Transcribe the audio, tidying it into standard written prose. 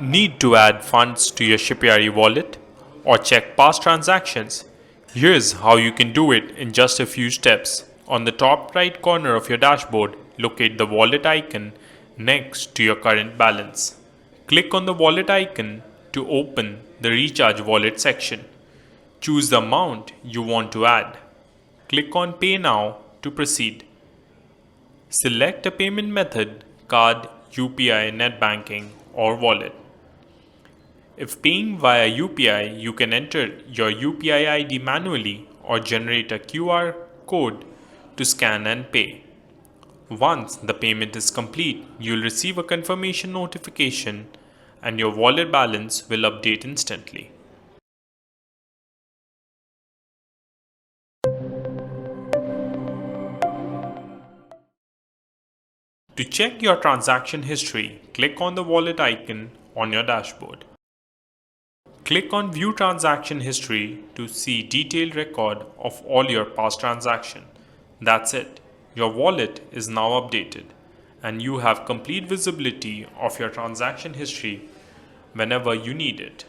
Need to add funds to your Shipyaari wallet or check past transactions? Here's how you can do it in just a few steps. On the top right corner of your dashboard, locate the wallet icon next to your current balance. Click on the wallet icon to open the Recharge Wallet section. Choose the amount you want to add. Click on Pay Now to proceed. Select a payment method: card, UPI, net banking, or wallet. If paying via UPI, you can enter your UPI ID manually or generate a QR code to scan and pay. Once the payment is complete, you'll receive a confirmation notification and your wallet balance will update instantly. To check your transaction history, click on the wallet icon on your dashboard. Click on View Transaction History to see detailed record of all your past transactions. That's it. Your wallet is now updated and you have complete visibility of your transaction history whenever you need it.